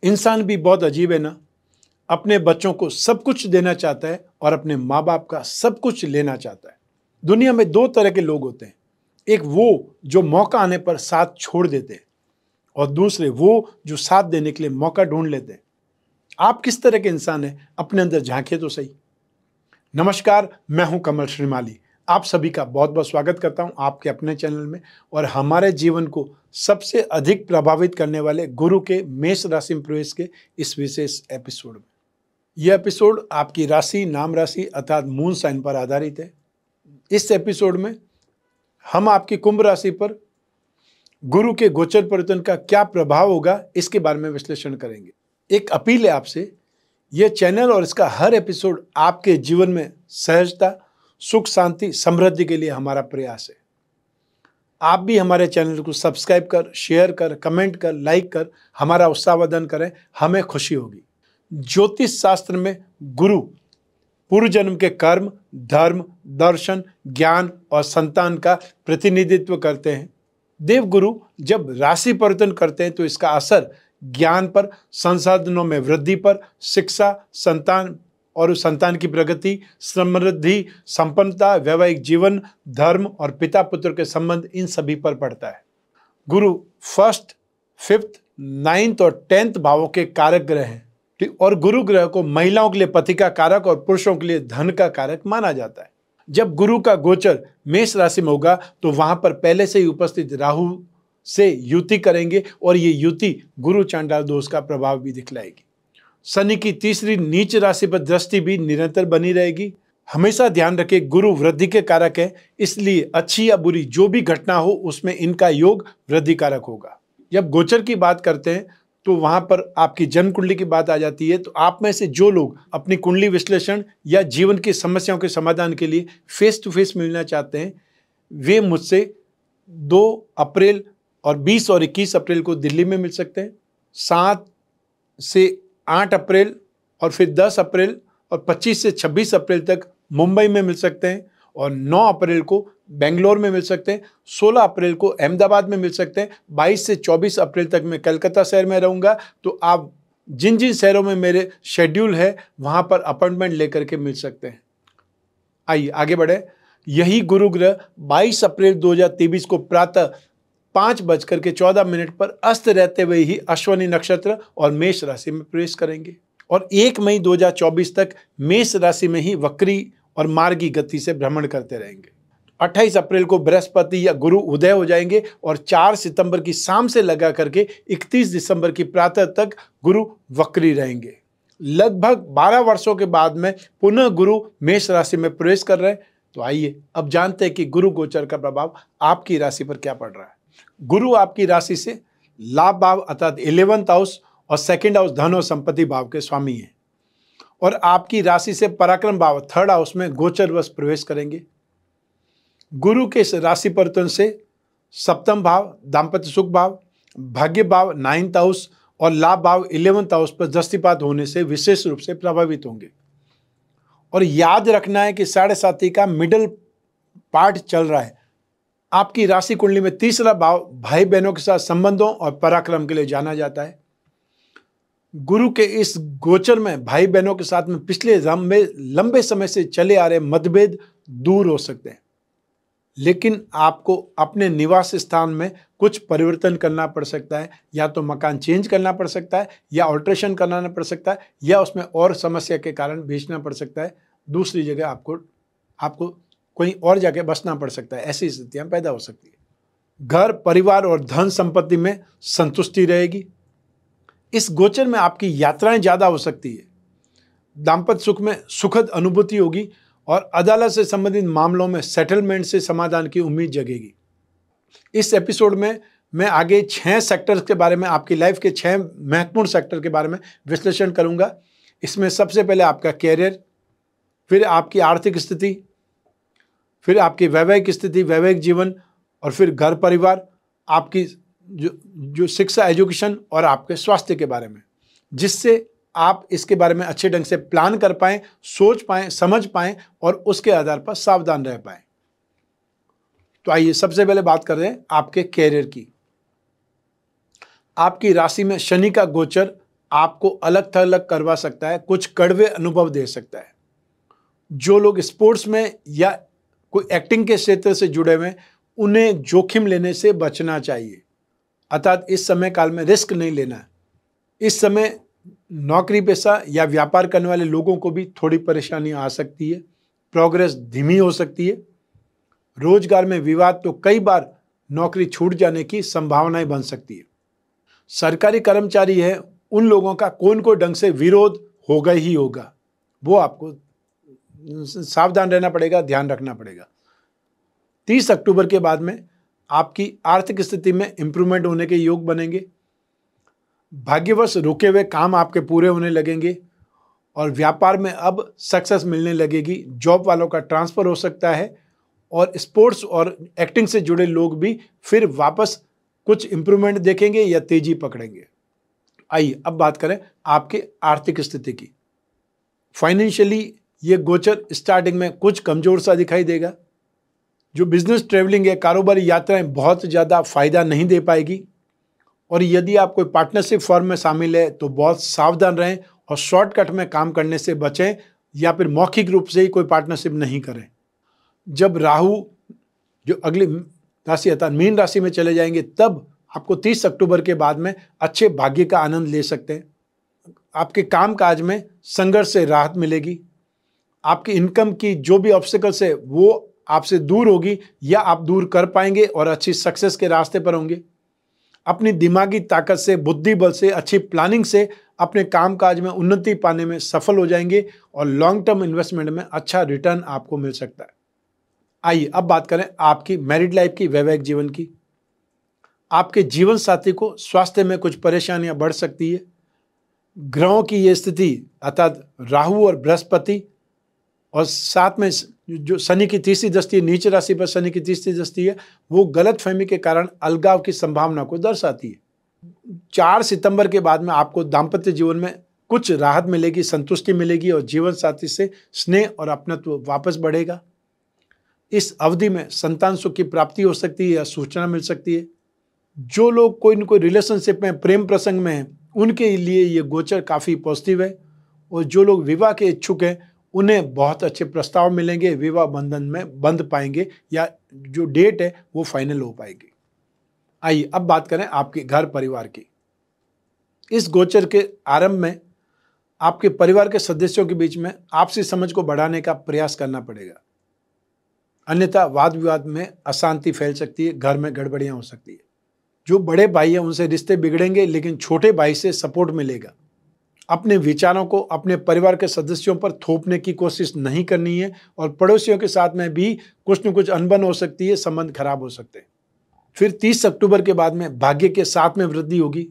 इंसान भी बहुत अजीब है ना। अपने बच्चों को सब कुछ देना चाहता है और अपने माँ बाप का सब कुछ लेना चाहता है। दुनिया में दो तरह के लोग होते हैं, एक वो जो मौका आने पर साथ छोड़ देते हैं और दूसरे वो जो साथ देने के लिए मौका ढूंढ लेते हैं। आप किस तरह के इंसान हैं, अपने अंदर झांकिए तो सही। नमस्कार, मैं हूं कमल श्रीमाली। आप सभी का बहुत बहुत स्वागत करता हूं आपके अपने चैनल में और हमारे जीवन को सबसे अधिक प्रभावित करने वाले गुरु के मेष राशि में प्रवेश के इस विशेष एपिसोड में। यह एपिसोड आपकी राशि, नाम राशि अर्थात मून साइन पर आधारित है। इस एपिसोड में हम आपकी कुंभ राशि पर गुरु के गोचर परिवर्तन का क्या प्रभाव होगा इसके बारे में विश्लेषण करेंगे। एक अपील है आपसे, यह चैनल और इसका हर एपिसोड आपके जीवन में सहजता, सुख, शांति, समृद्धि के लिए हमारा प्रयास है। आप भी हमारे चैनल को सब्सक्राइब कर, शेयर कर, कमेंट कर, लाइक कर हमारा उत्साहवर्धन करें, हमें खुशी होगी। ज्योतिष शास्त्र में गुरु पूर्व जन्म के कर्म, धर्म, दर्शन, ज्ञान और संतान का प्रतिनिधित्व करते हैं। देवगुरु जब राशि परिवर्तन करते हैं तो इसका असर ज्ञान पर, संसाधनों में वृद्धि पर, शिक्षा, संतान और उस संतान की प्रगति, समृद्धि, संपन्नता, वैवाहिक जीवन, धर्म और पिता पुत्र के संबंध, इन सभी पर पड़ता है। गुरु फर्स्ट, फिफ्थ, 9th और 10th भावों के कारक ग्रह हैं और गुरु ग्रह को महिलाओं के लिए पति का कारक और पुरुषों के लिए धन का कारक माना जाता है। जब गुरु का गोचर मेष राशि में होगा तो वहां पर पहले से ही उपस्थित राहु से युति करेंगे और ये युति गुरु चांडाल दोष का प्रभाव भी दिखलाएगी। शनि की तीसरी नीच राशि पर दृष्टि भी निरंतर बनी रहेगी। हमेशा ध्यान रखें, गुरु वृद्धि के कारक है, इसलिए अच्छी या बुरी जो भी घटना हो उसमें इनका योग वृद्धि कारक होगा। जब गोचर की बात करते हैं तो वहां पर आपकी जन्म कुंडली की बात आ जाती है। तो आप में से जो लोग अपनी कुंडली विश्लेषण या जीवन की समस्याओं के समाधान के लिए फेस टू फेस मिलना चाहते हैं, वे मुझसे 2 अप्रैल और 20 और 21 अप्रैल को दिल्ली में मिल सकते हैं। 7 से 8 अप्रैल और फिर 10 अप्रैल और 25 से 26 अप्रैल तक मुंबई में मिल सकते हैं और 9 अप्रैल को बेंगलोर में मिल सकते हैं। 16 अप्रैल को अहमदाबाद में मिल सकते हैं। 22 से 24 अप्रैल तक मैं कलकत्ता शहर में रहूंगा। तो आप जिन जिन शहरों में मेरे शेड्यूल है वहां पर अपॉइंटमेंट लेकर के मिल सकते हैं। आइए आगे बढ़े। यही गुरु ग्रह 22 अप्रैल 2023 को प्रातः 5:14 पर अस्त रहते हुए ही अश्विनी नक्षत्र और मेष राशि में प्रवेश करेंगे और 1 मई 2024 तक मेष राशि में ही वक्री और मार्गी गति से भ्रमण करते रहेंगे। 28 अप्रैल को बृहस्पति या गुरु उदय हो जाएंगे और 4 सितंबर की शाम से लगा करके 31 दिसंबर की प्रातः तक गुरु वक्री रहेंगे। लगभग 12 वर्षों के बाद में पुनः गुरु मेष राशि में प्रवेश कर रहे हैं। तो आइए अब जानते हैं कि गुरु गोचर का प्रभाव आपकी राशि पर क्या पड़ रहा है। गुरु आपकी राशि से लाभ भाव अर्थात 11th हाउस और 2nd हाउस धन और संपत्ति भाव के स्वामी हैं और आपकी राशि से पराक्रम भाव 3rd हाउस में गोचरवश प्रवेश करेंगे। गुरु के इस राशि परिवर्तन से सप्तम भाव, दाम्पत्य सुख भाव, भाग्य भाव 9th हाउस और लाभ भाव 11th हाउस पर दृष्टिपात होने से विशेष रूप से प्रभावित होंगे। और याद रखना है कि 7.5 का मिडल पार्ट चल रहा है। आपकी राशि कुंडली में तीसरा भाव भाई बहनों के साथ संबंधों और पराक्रम के लिए जाना जाता है। गुरु के इस गोचर में भाई बहनों के साथ में पिछले लंबे समय से चले आ रहे मतभेद दूर हो सकते हैं, लेकिन आपको अपने निवास स्थान में कुछ परिवर्तन करना पड़ सकता है। या तो मकान चेंज करना पड़ सकता है या ऑल्ट्रेशन कराना पड़ सकता है या उसमें और समस्या के कारण बेचना पड़ सकता है। दूसरी जगह आपको कोई और जगह बसना पड़ सकता है। ऐसी स्थितियां पैदा हो सकती है। घर, परिवार और धन संपत्ति में संतुष्टि रहेगी। इस गोचर में आपकी यात्राएं ज्यादा हो सकती है। दाम्पत्य सुख में सुखद अनुभूति होगी और अदालत से संबंधित मामलों में सेटलमेंट से समाधान की उम्मीद जगेगी। इस एपिसोड में मैं आगे 6 सेक्टर्स के बारे में, आपकी लाइफ के 6 महत्वपूर्ण सेक्टर के बारे में विश्लेषण करूंगा। इसमें सबसे पहले आपका कैरियर, फिर आपकी आर्थिक स्थिति, फिर आपकी वैवाहिक स्थिति, वैवाहिक जीवन और फिर घर परिवार, आपकी जो शिक्षा, एजुकेशन और आपके स्वास्थ्य के बारे में, जिससे आप इसके बारे में अच्छे ढंग से प्लान कर पाएं, सोच पाएं, समझ पाएं और उसके आधार पर सावधान रह पाएं। तो आइए सबसे पहले बात कर रहे हैं आपके कैरियर की। आपकी राशि में शनि का गोचर आपको अलग थलग करवा सकता है, कुछ कड़वे अनुभव दे सकता है। जो लोग स्पोर्ट्स में या कोई एक्टिंग के क्षेत्र से जुड़े हुए हैं, उन्हें जोखिम लेने से बचना चाहिए, अर्थात इस समय काल में रिस्क नहीं लेना है। इस समय नौकरी पेशा या व्यापार करने वाले लोगों को भी थोड़ी परेशानी आ सकती है, प्रोग्रेस धीमी हो सकती है। रोजगार में विवाद तो कई बार नौकरी छूट जाने की संभावनाएं बन सकती है। सरकारी कर्मचारी है, उन लोगों का कोई कोई ढंग से विरोध होगा ही होगा, वो आपको सावधान रहना पड़ेगा, ध्यान रखना पड़ेगा। 30 अक्टूबर के बाद में आपकी आर्थिक स्थिति में इंप्रूवमेंट होने के योग बनेंगे। भाग्यवश रुके हुए काम आपके पूरे होने लगेंगे और व्यापार में अब सक्सेस मिलने लगेगी। जॉब वालों का ट्रांसफर हो सकता है और स्पोर्ट्स और एक्टिंग से जुड़े लोग भी फिर वापस कुछ इंप्रूवमेंट देखेंगे या तेजी पकड़ेंगे। आइए अब बात करें आपके आर्थिक स्थिति की। फाइनेंशियली ये गोचर स्टार्टिंग में कुछ कमजोर सा दिखाई देगा। जो बिजनेस ट्रेवलिंग है, कारोबारी यात्राएं बहुत ज़्यादा फायदा नहीं दे पाएगी और यदि आप कोई पार्टनरशिप फर्म में शामिल है तो बहुत सावधान रहें और शॉर्टकट में काम करने से बचें या फिर मौखिक रूप से ही कोई पार्टनरशिप नहीं करें। जब राहु जो अगली राशि अर्थात मीन राशि में चले जाएंगे तब आपको 30 अक्टूबर के बाद में अच्छे भाग्य का आनंद ले सकते हैं। आपके काम काज में संघर्ष से राहत मिलेगी। आपकी इनकम की जो भी ऑब्स्टिकल्स है वो आपसे दूर होगी या आप दूर कर पाएंगे और अच्छी सक्सेस के रास्ते पर होंगे। अपनी दिमागी ताकत से, बुद्धि बल से, अच्छी प्लानिंग से अपने कामकाज में उन्नति पाने में सफल हो जाएंगे और लॉन्ग टर्म इन्वेस्टमेंट में अच्छा रिटर्न आपको मिल सकता है। आइए अब बात करें आपकी मैरिड लाइफ की, वैवाहिक जीवन की। आपके जीवन साथी को स्वास्थ्य में कुछ परेशानियां बढ़ सकती है। ग्रहों की ये स्थिति अर्थात राहु और बृहस्पति और साथ में जो शनि की तीसरी दृष्टि, नीच राशि पर शनि की तीसरी दृष्टि है, वो गलत फहमी के कारण अलगाव की संभावना को दर्शाती है। 4 सितंबर के बाद में आपको दाम्पत्य जीवन में कुछ राहत मिलेगी, संतुष्टि मिलेगी और जीवन साथी से स्नेह और अपनत्व वापस बढ़ेगा। इस अवधि में संतान सुख की प्राप्ति हो सकती है या सूचना मिल सकती है। जो लोग कोई न कोई रिलेशनशिप में, प्रेम प्रसंग में हैं, उनके लिए ये गोचर काफ़ी पॉजिटिव है और जो लोग विवाह के इच्छुक हैं उन्हें बहुत अच्छे प्रस्ताव मिलेंगे, विवाह बंधन में बंध पाएंगे या जो डेट है वो फाइनल हो पाएगी। आइए अब बात करें आपके घर परिवार की। इस गोचर के आरंभ में आपके परिवार के सदस्यों के बीच में आपसी समझ को बढ़ाने का प्रयास करना पड़ेगा, अन्यथा वाद विवाद में अशांति फैल सकती है, घर में गड़बड़ियां हो सकती है। जो बड़े भाई हैं उनसे रिश्ते बिगड़ेंगे लेकिन छोटे भाई से सपोर्ट मिलेगा। अपने विचारों को अपने परिवार के सदस्यों पर थोपने की कोशिश नहीं करनी है और पड़ोसियों के साथ में भी कुछ न कुछ अनबन हो सकती है, संबंध खराब हो सकते हैं। फिर 30 अक्टूबर के बाद में भाग्य के 7 में वृद्धि होगी,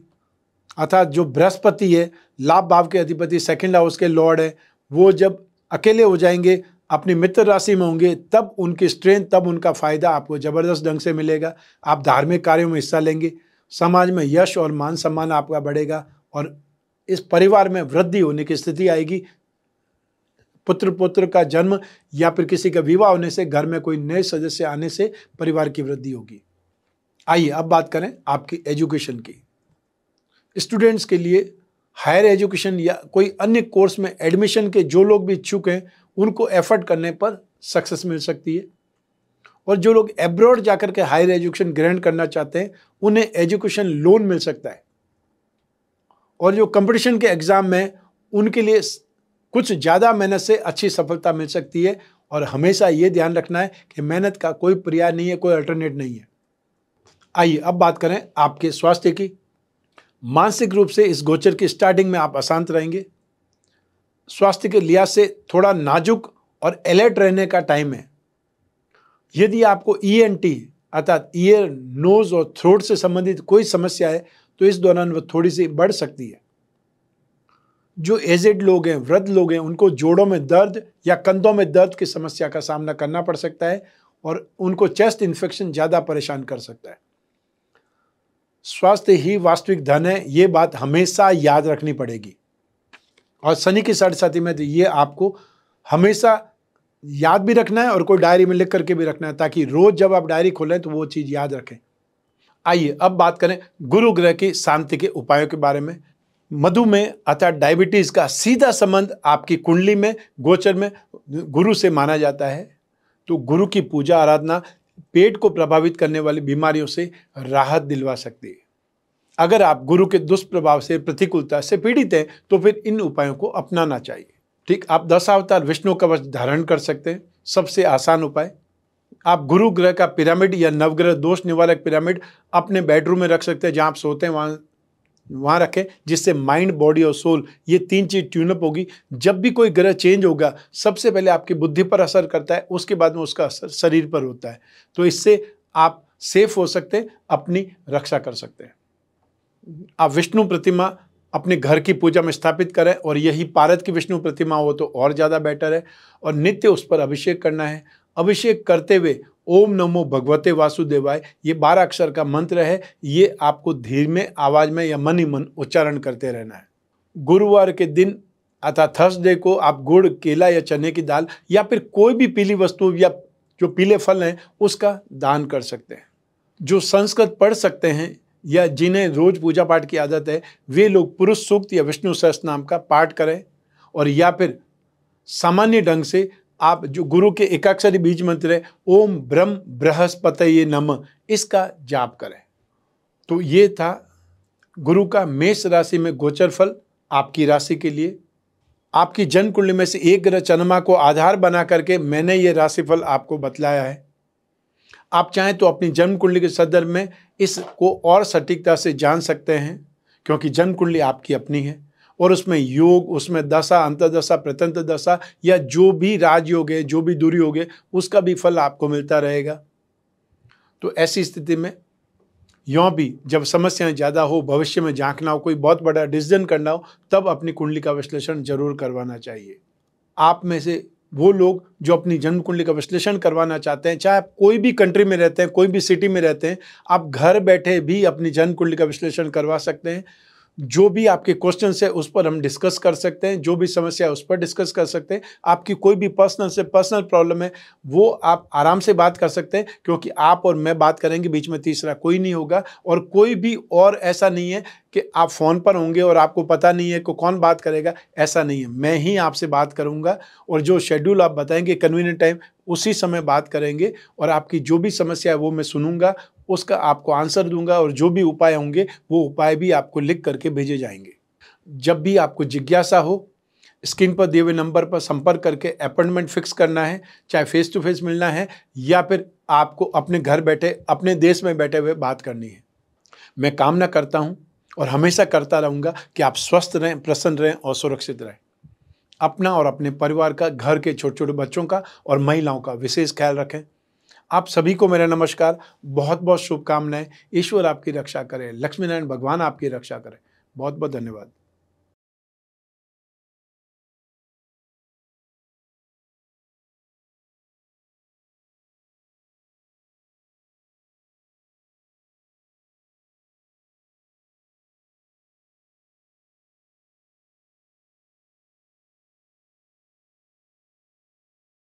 अर्थात जो बृहस्पति है, लाभ भाव के अधिपति, सेकंड हाउस के लॉर्ड है, वो जब अकेले हो जाएंगे, अपनी मित्र राशि में होंगे, तब उनकी स्ट्रेंथ, तब उनका फायदा आपको जबरदस्त ढंग से मिलेगा। आप धार्मिक कार्यों में हिस्सा लेंगे, समाज में यश और मान सम्मान आपका बढ़ेगा और इस परिवार में वृद्धि होने की स्थिति आएगी। पुत्र का जन्म या फिर किसी का विवाह होने से, घर में कोई नए सदस्य आने से परिवार की वृद्धि होगी। आइए अब बात करें आपकी एजुकेशन की। स्टूडेंट्स के लिए हायर एजुकेशन या कोई अन्य कोर्स में एडमिशन के जो लोग भी इच्छुक हैं उनको एफर्ट करने पर सक्सेस मिल सकती है और जो लोग एब्रॉड जाकर के हायर एजुकेशन ग्रहण करना चाहते हैं उन्हें एजुकेशन लोन मिल सकता है और जो कंपटीशन के एग्जाम में उनके लिए कुछ ज़्यादा मेहनत से अच्छी सफलता मिल सकती है और हमेशा ये ध्यान रखना है कि मेहनत का कोई पर्याय नहीं है, कोई अल्टरनेट नहीं है। आइए अब बात करें आपके स्वास्थ्य की। मानसिक रूप से इस गोचर की स्टार्टिंग में आप अशांत रहेंगे। स्वास्थ्य के लिहाज से थोड़ा नाजुक और अलर्ट रहने का टाइम है। यदि आपको ENT अर्थात ईयर, नोज और थ्रोट से संबंधित कोई समस्या है तो इस दौरान वह थोड़ी सी बढ़ सकती है। जो एजेड लोग हैं, वृद्ध लोग हैं, उनको जोड़ों में दर्द या कंधों में दर्द की समस्या का सामना करना पड़ सकता है और उनको चेस्ट इन्फेक्शन ज़्यादा परेशान कर सकता है। स्वास्थ्य ही वास्तविक धन है, ये बात हमेशा याद रखनी पड़ेगी और शनि की साढ़ेसाती में तो ये आपको हमेशा याद भी रखना है और कोई डायरी में लिख करके भी रखना है ताकि रोज जब आप डायरी खोलें तो वो चीज़ याद रखें। आइए अब बात करें गुरु ग्रह की शांति के उपायों के बारे में। मधुमेह अर्थात डायबिटीज का सीधा संबंध आपकी कुंडली में, गोचर में गुरु से माना जाता है। तो गुरु की पूजा आराधना पेट को प्रभावित करने वाली बीमारियों से राहत दिलवा सकती है। अगर आप गुरु के दुष्प्रभाव से, प्रतिकूलता से पीड़ित हैं तो फिर इन उपायों को अपनाना चाहिए। ठीक, आप 10 अवतार विष्णु कवच धारण कर सकते हैं। सबसे आसान उपाय, आप गुरु ग्रह का पिरामिड या नवग्रह दोष निवारक पिरामिड अपने बेडरूम में रख सकते हैं। जहां आप सोते हैं वहां रखें, जिससे माइंड, बॉडी और सोल ये 3 चीज ट्यूनअप होगी। जब भी कोई ग्रह चेंज होगा, सबसे पहले आपकी बुद्धि पर असर करता है, उसके बाद में उसका असर शरीर पर होता है। तो इससे आप सेफ हो सकते हैं, अपनी रक्षा कर सकते हैं। आप विष्णु प्रतिमा अपने घर की पूजा में स्थापित करें, और यही पारद की विष्णु प्रतिमा हो तो और ज़्यादा बेटर है। और नित्य उस पर अभिषेक करना है। अभिषेक करते हुए ओम नमो भगवते वासुदेवाय, ये 12 अक्षर का मंत्र है। ये आपको धीमे आवाज में या मन ही मन उच्चारण करते रहना है। गुरुवार के दिन अर्थात थर्सडे को आप गुड़, केला या चने की दाल या फिर कोई भी पीली वस्तु या जो पीले फल हैं उसका दान कर सकते हैं। जो संस्कृत पढ़ सकते हैं या जिन्हें रोज पूजा पाठ की आदत है, वे लोग पुरुष सूक्त या विष्णु सहस्त्रनाम का पाठ करें, और या फिर सामान्य ढंग से आप जो गुरु के एकाक्षरी बीज मंत्र है ओम ब्रह्म बृहस्पतये नमः, इसका जाप करें। तो ये था गुरु का मेष राशि में गोचर फल आपकी राशि के लिए। आपकी जन्म कुंडली में से एक ग्रह चंद्रमा को आधार बना करके मैंने ये राशिफल आपको बतलाया है। आप चाहें तो अपनी जन्म कुंडली के संदर्भ में इसको और सटीकता से जान सकते हैं, क्योंकि जन्म कुंडली आपकी अपनी है और उसमें योग, उसमें दशा, अंतर्दशा, प्रत्यंत दशा या जो भी राजयोग है, जो भी दुर्योग है, उसका भी फल आपको मिलता रहेगा। तो ऐसी स्थिति में यों भी जब समस्याएं ज़्यादा हो, भविष्य में झांकना हो, कोई बहुत बड़ा डिसीजन करना हो, तब अपनी कुंडली का विश्लेषण जरूर करवाना चाहिए। आप में से वो लोग जो अपनी जन्म कुंडली का विश्लेषण करवाना चाहते हैं, चाहे आप कोई भी कंट्री में रहते हैं, कोई भी सिटी में रहते हैं, आप घर बैठे भी अपनी जन्म कुंडली का विश्लेषण करवा सकते हैं। जो भी आपके क्वेश्चन है उस पर हम डिस्कस कर सकते हैं, जो भी समस्या है उस पर डिस्कस कर सकते हैं। आपकी कोई भी पर्सनल प्रॉब्लम है वो आप आराम से बात कर सकते हैं, क्योंकि आप और मैं बात करेंगे, बीच में तीसरा कोई नहीं होगा। और कोई भी और ऐसा नहीं है कि आप फ़ोन पर होंगे और आपको पता नहीं है कि कौन बात करेगा, ऐसा नहीं है। मैं ही आपसे बात करूंगा और जो शेड्यूल आप बताएंगे कन्वीनियंट टाइम, उसी समय बात करेंगे और आपकी जो भी समस्या है वो मैं सुनूंगा, उसका आपको आंसर दूंगा और जो भी उपाय होंगे वो उपाय भी आपको लिख करके भेजे जाएंगे। जब भी आपको जिज्ञासा हो, स्क्रीन पर दिए हुए नंबर पर संपर्क करके अपॉइंटमेंट फिक्स करना है, चाहे फेस टू फेस मिलना है या फिर आपको अपने घर बैठे, अपने देश में बैठे हुए बात करनी है। मैं कामना करता हूं और हमेशा करता रहूंगा कि आप स्वस्थ रहें, प्रसन्न रहें और सुरक्षित रहें। अपना और अपने परिवार का, घर के छोटे छोटे बच्चों का और महिलाओं का विशेष ख्याल रखें। आप सभी को मेरा नमस्कार, बहुत बहुत शुभकामनाएं। ईश्वर आपकी रक्षा करे, लक्ष्मी नारायण भगवान आपकी रक्षा करें। बहुत बहुत धन्यवाद।